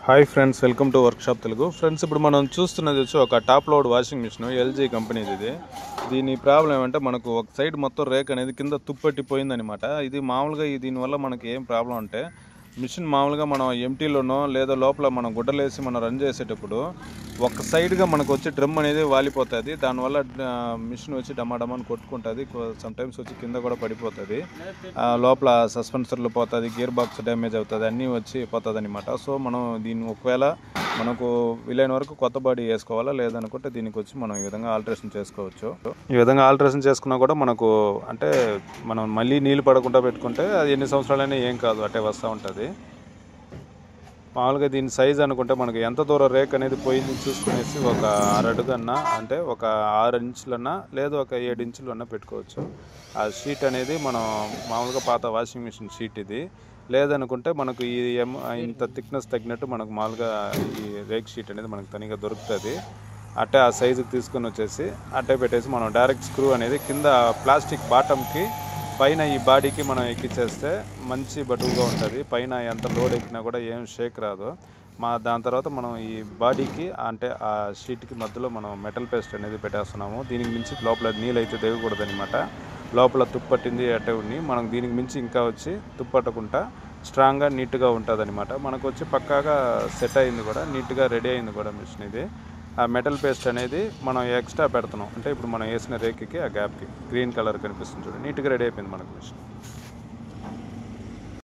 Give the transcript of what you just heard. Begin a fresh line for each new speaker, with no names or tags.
Hi friends, welcome to workshop Telugu. Friends, ఇప్పుడు మనం చూస్తున్నది వచ్చి ఒక top load washing machine LG కంపెనీది. దీని ప్రాబ్లం ఏమంటే మనకు ఒక సైడ్ మొత్తం రేక్ అనేది కింద తుప్పట్టిపోయిందనమాట. ఇది మామూలుగా దీనివల్ల మనకి ఏం ప్రాబ్లం అంటే మిషన్ మామూలుగా మనం ఎంటీలోనో లేదా లోపల మనం గుడ్డలేసి మనం రన్ చేసేటప్పుడు ఒక సైడ్గా మనకు వచ్చి డ్రమ్ అనేది వాలిపోతుంది. దానివల్ల మిషన్ వచ్చి డమాడమాని కొట్టుకుంటుంది. సమ్టైమ్స్ వచ్చి కింద కూడా పడిపోతుంది. లోపల సస్పెన్సర్లు పోతుంది, గేర్ బాక్స్ డ్యామేజ్ అవుతుంది, అన్నీ వచ్చి పోతుంది అనమాట. సో మనం దీన్ని ఒకవేళ మనకు వీలైన వరకు కొత్త బాడీ వేసుకోవాలా, లేదనుకుంటే దీనికి వచ్చి మనం ఈ విధంగా ఆల్టరేషన్ చేసుకోవచ్చు. ఈ విధంగా ఆల్టరేషన్ చేసుకున్నా కూడా మనకు అంటే మనం మళ్ళీ నీళ్ళు పడకుండా పెట్టుకుంటే అది ఎన్ని సంవత్సరాలైనా ఏం కాదు, అట్టే వస్తూ ఉంటుంది. మామూలుగా దీని సైజ్ అనుకుంటే మనకి ఎంత దూరం రేక్ అనేది పోయింది చూసుకునేసి ఒక 6 అడుగన్నా, అంటే ఒక 6 ఇంచులన్నా లేదా ఒక 7 ఇంచులన్నా పెట్టుకోవచ్చు. ఆ షీట్ అనేది మనం మామూలుగా పాత వాషింగ్ మిషన్ షీట్ ఇది. లేదనుకుంటే మనకు ఈ ఇంత థిక్నెస్ తగ్గినట్టు మనకు మామూలుగా ఈ రేక్ షీట్ అనేది మనకు తనిగా దొరుకుతుంది. అట్టే ఆ సైజుకి తీసుకొని వచ్చేసి అట్టే పెట్టేసి మనం డైరెక్ట్ స్క్రూ అనేది కింద ప్లాస్టిక్ బాటంకి పైన ఈ బాడీకి మనం ఎక్కించేస్తే మంచి బటువుగా ఉంటుంది. పైన ఎంత లోడ్ ఎక్కినా కూడా ఏం షేక్ రాదు. దాని తర్వాత మనం ఈ బాడీకి అంటే ఆ షీట్కి మధ్యలో మనం మెటల్ పేస్ట్ అనేది పెట్టేస్తున్నాము. దీనికి మించి లోపల నీళ్ళు అయితే దిగకూడదు అనమాట. లోపల తుప్పట్టింది అట్టే ఉండి మనం దీనికి మించి ఇంకా వచ్చి తుప్పట్టకుండా స్ట్రాంగ్గా నీట్గా ఉంటుంది అనమాట. మనకు వచ్చి పక్కాగా సెట్ అయింది కూడా, నీట్గా రెడీ అయింది కూడా మిషన్ ఇది. ఆ మెటల్ పేస్ట్ అనేది మనం ఎక్స్ట్రా పెడుతున్నాం అంటే ఇప్పుడు మనం వేసిన రేక్కి ఆ గ్యాప్కి గ్రీన్ కలర్ కనిపిస్తుంది చూడండి, నీట్గా రెడీ అయిపోయింది మనకు మిషన్.